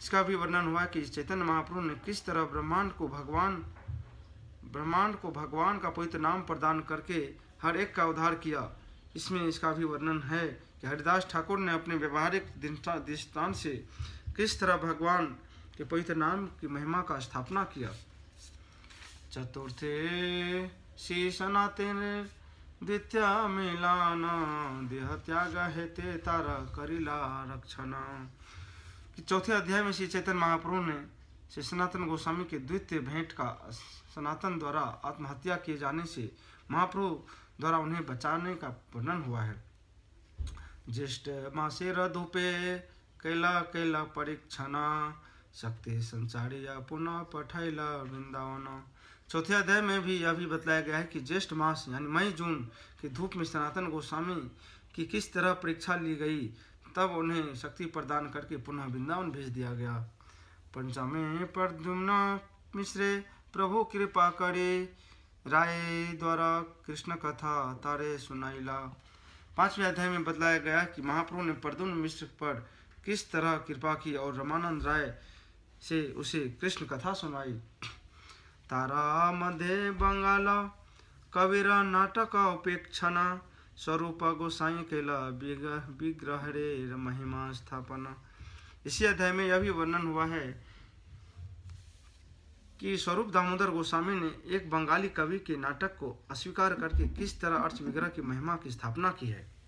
इसका भी वर्णन हुआ कि चैतन्य महाप्रभु ने किस तरह ब्रह्मांड को भगवान का पवित्र नाम प्रदान करके हर एक का उद्धार किया। इसमें इसका भी वर्णन है कि हरिदास ठाकुर ने अपने व्यवहारिक दृष्टांत से किस तरह भगवान के पवित्र नाम की महिमा का स्थापना किया। चतुर्थे श्री सनातन द्वितीय मिलान, देह त्याग हेते तारा करिला रक्षण। चौथे अध्याय में श्री चैतन्य महाप्रभु ने श्री सनातन गोस्वामी के द्वितीय भेंट का सनातन द्वारा आत्महत्या किए जाने से महाप्रभु द्वारा उन्हें बचाने का वर्णन हुआ है। ज्येष्ठ मासे रधुपे कैला कैला परीक्षणा, शक्ति संचारिया पुनः पठाइला वृंदावन। चौथे अध्याय में भी यह भी बतलाया गया है कि ज्येष्ठ मास यानी मई जून की धूप में सनातन गोस्वामी की किस तरह परीक्षा ली गई, तब उन्हें शक्ति प्रदान करके पुनः वृंदावन भेज दिया गया। पंचमे प्रद्युम्न मिश्रे प्रभु कृपा करे, राय द्वारा कृष्ण कथा तारे सुनाइला। पांचवें अध्याय में बतलाया गया कि महाप्रभु ने प्रद्युम्न मिश्र पर किस तरह कृपा की और रमानंद राय से उसे कृष्ण कथा सुनाई। तारा मध्य बंगाला कबीर नाटक उपेक्षणा, स्वरूप गोसाई केला विग्रह रे महिमा स्थापना। इसी अध्याय में यह भी वर्णन हुआ है कि स्वरूप दामोदर गोस्वामी ने एक बंगाली कवि के नाटक को अस्वीकार करके किस तरह अर्थ विग्रह की महिमा की स्थापना की है।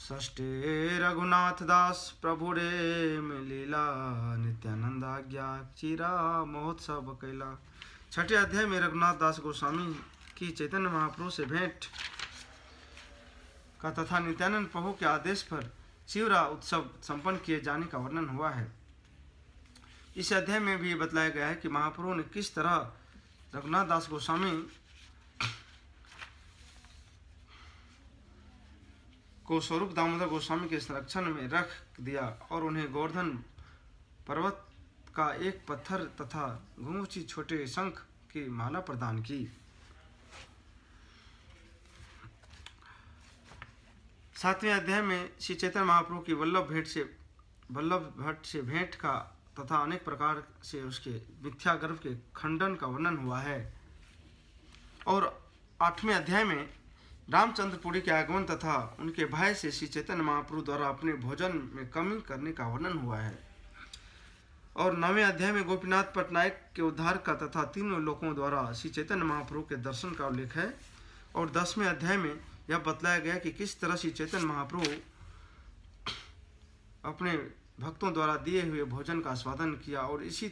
षष्ठे रघुनाथ दास प्रभु रे में लीला, नित्यानंद आज्ञा चिरा महोत्सव कैला। छठे अध्याय में रघुनाथ दास गोस्वामी की चैतन्य महाप्रभु से भेंट का तथा नित्यानंद प्रभु के आदेश पर चिवरा उत्सव संपन्न किए जाने का वर्णन हुआ है। इस अध्याय में भी बतलाया गया है कि महाप्रभु ने किस तरह रघुनाथ दास गोस्वामी को स्वरूप दामोदर गोस्वामी के संरक्षण में रख दिया और उन्हें गोवर्धन पर्वत का एक पत्थर तथा घुंघरूची छोटे शंख की माला प्रदान की। सातवें अध्याय में श्री चैतन्य महाप्रभु की वल्लभ भट्ट से भेंट का तथा अनेक प्रकार से उसके मिथ्या गर्भ के खंडन का वर्णन हुआ है। और आठवें अध्याय में रामचंद्रपुरी के आगमन तथा उनके भय से श्री चैतन्य महाप्रभु द्वारा अपने भोजन में कमी करने का वर्णन हुआ है। और 9वें अध्याय में गोपीनाथ पटनायक के उद्धार का तथा तीनों लोगों द्वारा श्री चैतन्य महाप्रभु के दर्शन का उल्लेख है। और 10वें अध्याय में यह बतलाया गया कि किस तरह श्री चैतन्य महाप्रभु अपने भक्तों द्वारा दिए हुए भोजन का आस्वादन किया। और इसी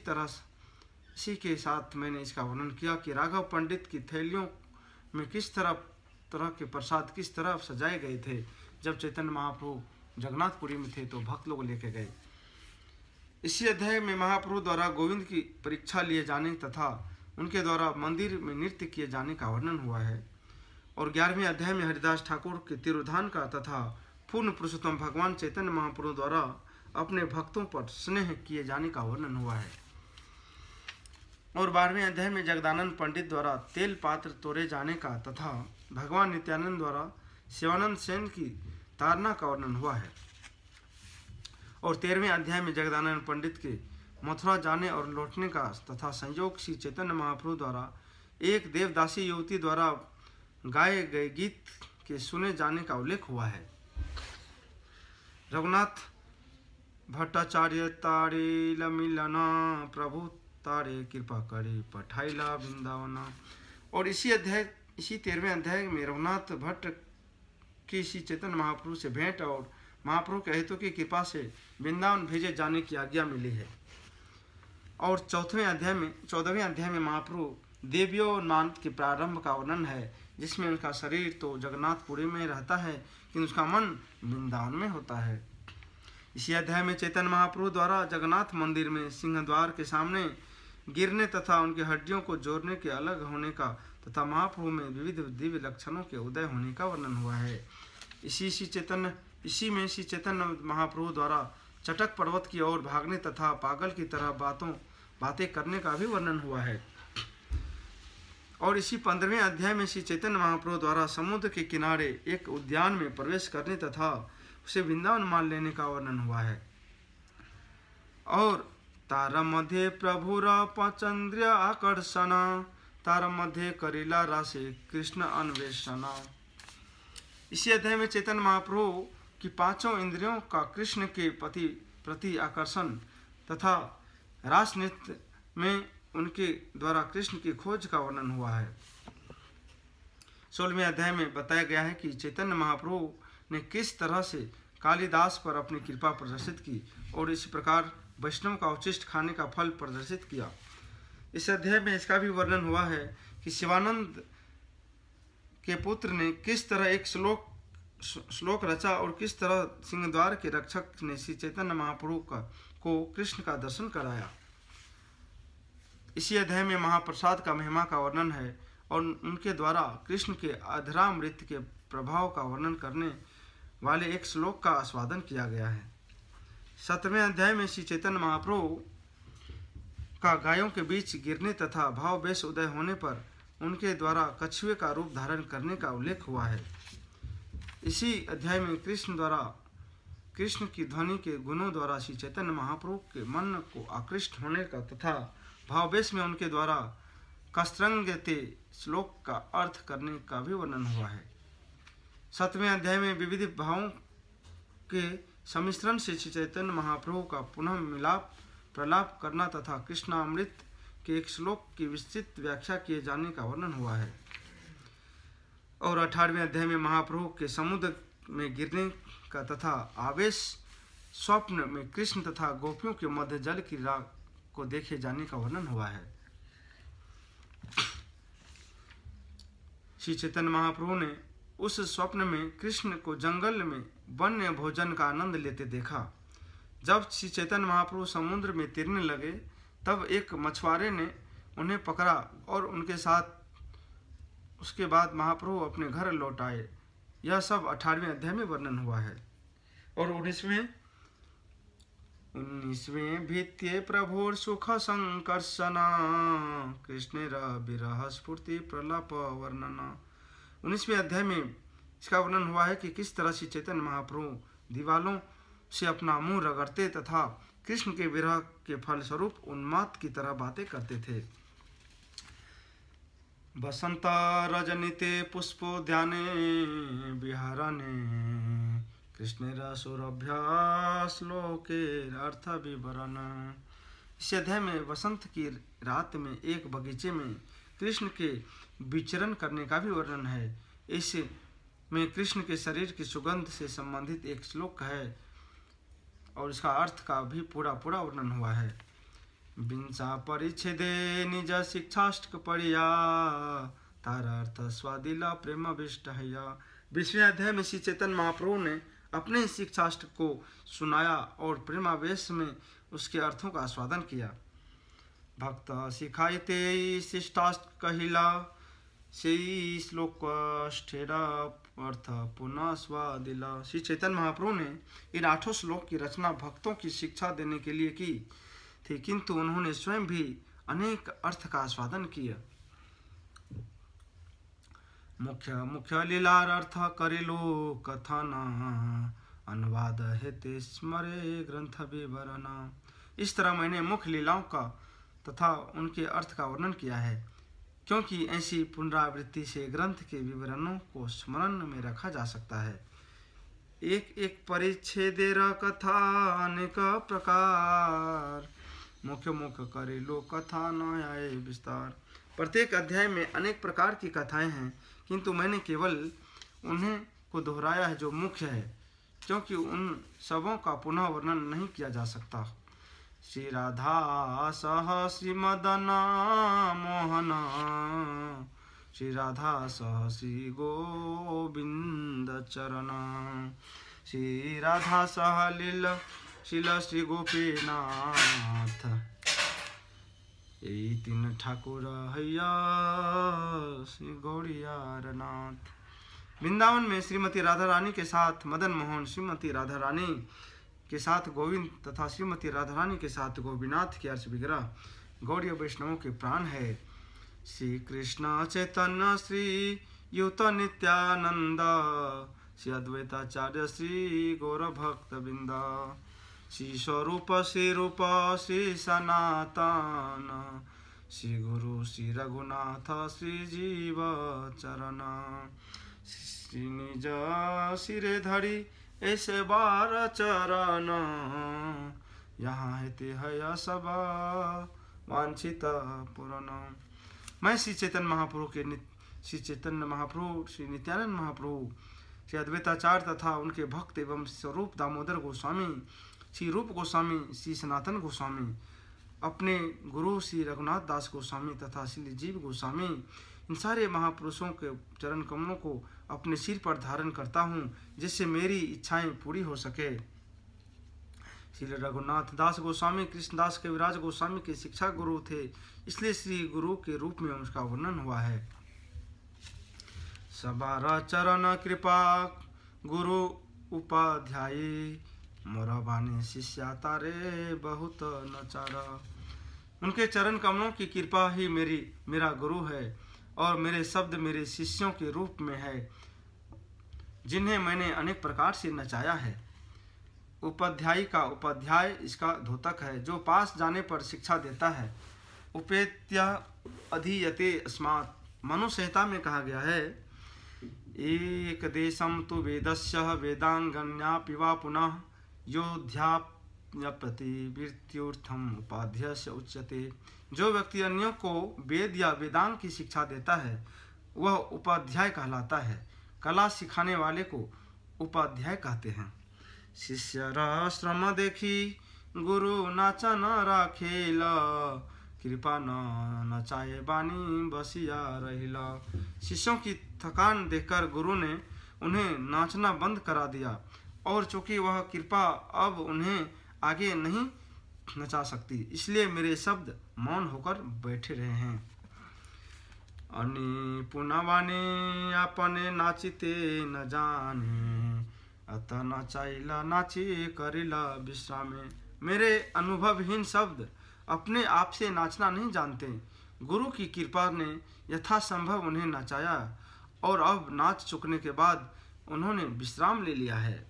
के साथ मैंने इसका वर्णन किया कि राघव पंडित की थैलियों में किस तरह के प्रसाद किस तरह सजाए गए थे। जब चैतन्य महाप्रभु जगन्नाथपुरी में थे तो भक्त लोग लेके गए। इसी अध्याय में महाप्रभु द्वारा गोविंद की परीक्षा लिए जाने तथा उनके द्वारा मंदिर में नृत्य किए जाने का वर्णन हुआ है। और 11वें अध्याय में हरिदास ठाकुर के तिरुधान का तथा पूर्ण पुरुषोत्तम भगवान चैतन्य महाप्रभु द्वारा अपने भक्तों पर स्नेह किए जाने का वर्णन हुआ है। और 12वें अध्याय में जगदानंद पंडित द्वारा तेल पात्र तोड़े जाने का तथा भगवान नित्यानंद द्वारा शिवानंद सेन की तारना का वर्णन हुआ है। और 13वें अध्याय में जगदानंद पंडित के मथुरा जाने और लौटने का तथा संयोग श्री चैतन्य महाप्रभु द्वारा एक देवदासी युवती द्वारा गाए गए गीत के सुने जाने का उल्लेख हुआ है। रघुनाथ भट्टाचार्य तारे लमिलना, प्रभु तारे कृपा करे पठाइला वृंदावना। और इसी 13वें अध्याय में रघुनाथ भट्ट की श्री चैतन्य महाप्रभु से भेंट और महाप्रभु के हितों की कृपा से वृंदावन भेजे जाने की आज्ञा मिली है। और 14वें अध्याय में महाप्रभु देव्योन्माद के प्रारंभ का वर्णन है, जिसमें उनका शरीर तो जगन्नाथपुरी में रहता है किंतु उसका मन वृंदावन में होता है। इसी अध्याय में चैतन्य महाप्रभु द्वारा जगन्नाथ मंदिर में सिंह द्वार के सामने गिरने तथा उनकी हड्डियों को जोड़ने के अलग होने का तथा महाप्रभु में विविध दिव्य लक्षणों के उदय होने का वर्णन हुआ है। इसी में श्री चैतन्य महाप्रभु द्वारा चटक पर्वत की ओर भागने तथा पागल की तरह बातें करने का भी वर्णन हुआ है। और इसी 15वें अध्याय में श्री चैतन्य महाप्रभु द्वारा समुद्र के किनारे एक उद्यान में प्रवेश करने तथा उसे वृंदावन मान लेने का वर्णन हुआ है। और तार मध्य प्रभुर पचंद्र आकर्षण, तार मध्य करीला राशि कृष्ण अन्वेषण। इसी अध्याय में चैतन्य महाप्रभु की पांचों इंद्रियों का कृष्ण के प्रति आकर्षण तथा रास नृत्य में उनके द्वारा कृष्ण की खोज का वर्णन हुआ है। 16वें अध्याय में बताया गया है कि चैतन्य महाप्रभु ने किस तरह से कालिदास पर अपनी कृपा प्रदर्शित की और इसी प्रकार वैष्णव का उच्छिष्ट खाने का फल प्रदर्शित किया। इस अध्याय में इसका भी वर्णन हुआ है कि शिवानंद के पुत्र ने किस तरह एक श्लोक रचा और किस तरह सिंहद्वार के रक्षक ने श्री चैतन्य महाप्रभु को कृष्ण का दर्शन कराया। इसी अध्याय में महाप्रसाद का महिमा का वर्णन है और उनके द्वारा कृष्ण के अधरामृत के प्रभाव का वर्णन करने वाले एक श्लोक का आस्वादन किया गया है। 17वें अध्याय में श्री चैतन्य महाप्रभु का गायों के बीच गिरने तथा भाववेश उदय होने पर उनके द्वारा कछुए का रूप धारण करने का उल्लेख हुआ है। इसी अध्याय में कृष्ण की ध्वनि के गुणों द्वारा श्री चैतन्य महाप्रभु के मन को आकृष्ट होने का तथा भाववेश में उनके द्वारा कस्त्रंगते श्लोक का अर्थ करने का भी वर्णन हुआ है। 7वें अध्याय में विविध भावों के सम्मिश्रण से श्री चैतन्य महाप्रभु का पुनः मिलाप प्रलाप करना तथा कृष्णामृत के एक श्लोक की विस्तृत व्याख्या किए जाने का वर्णन हुआ है। और 18वें अध्याय में महाप्रभु के समुद्र में गिरने का तथा आवेश स्वप्न में कृष्ण तथा गोपियों के मध्य जल की राह को देखे जाने का वर्णन हुआ है। श्री चैतन्य महाप्रभु ने उस स्वप्न में कृष्ण को जंगल में वन्य भोजन का आनंद लेते देखा। जब श्री चैतन्य महाप्रभु समुद्र में तैरने लगे तब एक मछुआरे ने उन्हें पकड़ा और उनके साथ उसके बाद महाप्रभु अपने घर लौट आए। यह सब 18वें अध्याय में वर्णन हुआ है। और 19वें भित्ये प्रभुर सुख संकर्षणा कृष्णेर विरह स्फूर्ति प्रलाप वर्णना। 19वें अध्याय में इसका वर्णन हुआ है कि किस तरह श्री चैतन्य महाप्रभु दीवालों से अपना मुंह रगड़ते तथा कृष्ण के विरह के फलस्वरूप उन्माद की तरह बातें करते थे। बसंत रजनीते पुष्पोद्याने विहारणे कृष्णेर सौरभ्याश्लोके अर्थ विवरण। इस अध्याय में वसंत की रात में एक बगीचे में कृष्ण के विचरण करने का भी वर्णन है। इस में कृष्ण के शरीर की सुगंध से संबंधित एक श्लोक है और इसका अर्थ का भी पूरा वर्णन हुआ है। विंसा परिच्छेदे निज शिक्षाष्टक पढ़िया तारा अर्थ स्वादिला प्रेम विष्ट हैया। 20वें अध्याय में श्री चैतन्य महाप्रभु ने अपने शिक्षाष्टक को सुनाया और प्रेमावेश में उसके अर्थों का आस्वादन किया। भक्त सिखाइते शिष्टाष्टक कहिला से श्लोक अर्थ पुनः स्वादिला। श्री चैतन्य महाप्रभु ने इन 8 श्लोक की रचना भक्तों की शिक्षा देने के लिए की थी, किंतु उन्होंने स्वयं भी अनेक अर्थ का आस्वादन किया। मुख्य लीलार अर्थ करिलो कथन अनुवाद हेते स्मरे ग्रंथ विवरण। इस तरह मैंने मुख्य लीलाओं का तथा उनके अर्थ का वर्णन किया है, क्योंकि ऐसी पुनरावृत्ति से ग्रंथ के विवरणों को स्मरण में रखा जा सकता है। एक एक परिच्छेदेर कथा अनेक प्रकार मुख्य करेलो कथा न आए विस्तार। प्रत्येक अध्याय में अनेक प्रकार की कथाएं हैं, किंतु मैंने केवल उन्हें को दोहराया है जो मुख्य है, क्योंकि उन सबों का पुनः वर्णन नहीं किया जा सकता। श्री राधा सह श्री मदन मोहन श्री राधा सह श्री गोविंद चरण। श्री राधा सहलील शिल श्री गोपीनाथ। यही तीन ठाकुर हैया श्री गौड़ियार नाथ। वृंदावन में श्रीमती राधा रानी के साथ मदन मोहन, श्रीमती राधा रानी के साथ गोविंद तथा श्रीमती राधा रानी के साथ गोपीनाथ के अर्च विग्रह गौड़ीय वैष्णवों के प्राण है। श्री कृष्ण चैतन्य श्री युत नित्यानंद, श्री अद्वैताचार्य श्री गौर भक्त बिंद, श्री स्वरूप श्री रूप श्री सनातन, श्री गुरु श्री रघुनाथ श्री जीव चरण, श्री निज सिरे धरी ऐसे बार चरण, यहाँ हेते है सब वांछित पूर्ण। मैं श्री चैतन्य महाप्रभु के श्री चैतन्य महाप्रभु, श्री नित्यानंद महाप्रभु, श्री अद्वैताचार्य तथा उनके भक्त एवं स्वरूप दामोदर गोस्वामी, श्री रूप गोस्वामी, श्री सनातन गोस्वामी, अपने गुरु श्री रघुनाथ दास गोस्वामी तथा श्री जीव गोस्वामी, इन सारे महापुरुषों के चरण कमलों को अपने सिर पर धारण करता हूँ, जिससे मेरी इच्छाएं पूरी हो सके। श्री रघुनाथ दास गोस्वामी कृष्णदास के विराज गोस्वामी के शिक्षा गुरु थे, इसलिए श्री गुरु के रूप में उसका वर्णन हुआ है। सबार चरण कृपा गुरु उपाध्याय, मोरा बानी शिष्या तारे बहुत नचारा। उनके चरण कमलों की कृपा ही मेरा गुरु है और मेरे शब्द मेरे शिष्यों के रूप में है, जिन्हें मैंने अनेक प्रकार से नचाया है। उपाध्याय का उपाध्याय इसका धोतक है, जो पास जाने पर शिक्षा देता है। उपेत्य अधीयते अस्मात्, मनु संहिता में कहा गया है, एक देशम तु वेदस्य वेदांगन्यापि वा पुनः योध्याप्यति वृत्त्यर्थम उपाध्यस्य उच्यते। जो व्यक्ति अन्यों को वेद या वेदांग की शिक्षा देता है वह उपाध्याय कहलाता है। कला सिखाने वाले को उपाध्याय कहते हैं। शिष्य श्रम देखी गुरु नाचा न राखेला, कृपा न नचाए बानी बसिया रहिला। शिष्यों की थकान देखकर गुरु ने उन्हें नाचना बंद करा दिया, और चूंकि वह कृपा अब उन्हें आगे नहीं नचा सकती, इसलिए मेरे शब्द मौन होकर बैठे रहे हैं। अनि पुनवाने अपने नाचिते न जाने, अत नचाइला नाची करिला विश्रामे। मेरे अनुभवहीन शब्द अपने आप से नाचना नहीं जानते। गुरु की कृपा ने यथासंभव उन्हें नचाया, और अब नाच चुकने के बाद उन्होंने विश्राम ले लिया है।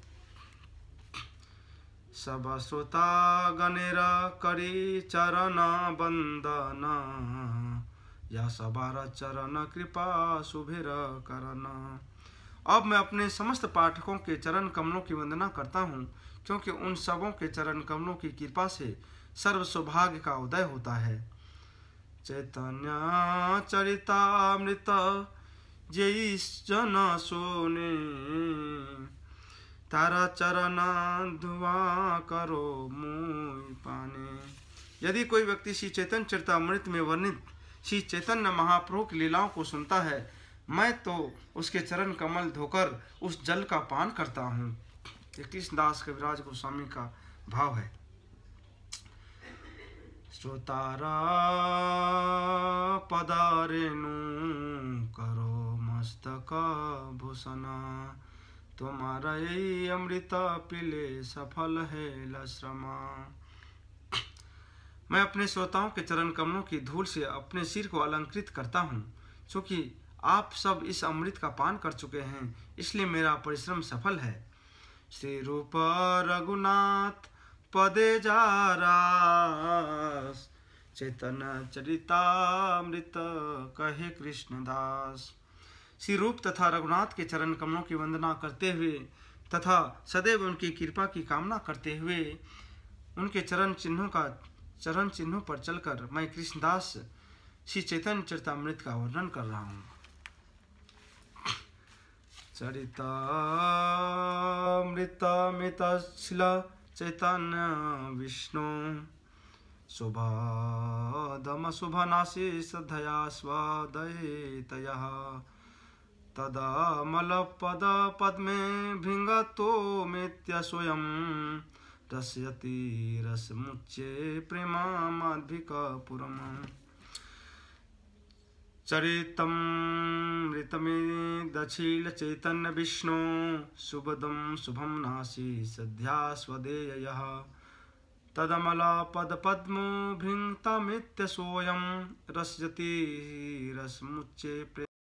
सब श्रोता गणेरा करी चरण बंदन, या सबार चरण कृपा सुभिर करन। अब मैं अपने समस्त पाठकों के चरण कमलों की वंदना करता हूँ, क्योंकि उन सबों के चरण कमलों की कृपा से सर्व सौभाग्य का उदय होता है। चैतन्य चरितामृत जय जन सोने, तारा चरण धुआ करो मुँह पाने। यदि कोई व्यक्ति श्री चैतन्य चरितामृत में वर्णित श्री चैतन्य महाप्रभु की लीलाओं को सुनता है, मैं तो उसके चरण कमल धोकर उस जल का पान करता हूँ। कृष्णदास कविराज गोस्वामी का भाव है। श्रोतारा पदारेनु करो मस्तक भूषण, तुम्हारा यही अमृत पिले सफल है लश्रमा। मैं अपने श्रोताओं के चरण कमलों की धूल से अपने सिर को अलंकृत करता हूँ। चूँकि आप सब इस अमृत का पान कर चुके हैं, इसलिए मेरा परिश्रम सफल है। श्री रूप रघुनाथ पदे जारास, चैतन्य चरितामृत कहे कृष्णदास। श्री रूप तथा रघुनाथ के चरण कमलों की वंदना करते हुए तथा सदैव उनकी कृपा की कामना करते हुए उनके चरण चिन्हों पर चलकर मैं कृष्णदास श्री चैतन्य चरितामृत का वर्णन कर रहा हूँ। चरितामृतमितशिल चैतन्य विष्णु, शुभदम शुभनाशी श्रद्धया स्वादयतयः, तदमलपदपद्मे भृङ्गतो मेत्य स्वयं रसयति रसमुच्ये प्रेमामद्भिकपुरम् चरितमृतमेदखिलचैतन्य विष्णु सुबदं शुभं नासी सद्या स्वदेयः तदमलपदपद्मो भृङ्गतमेत्य सोऽयं रसयति रसमुच्ये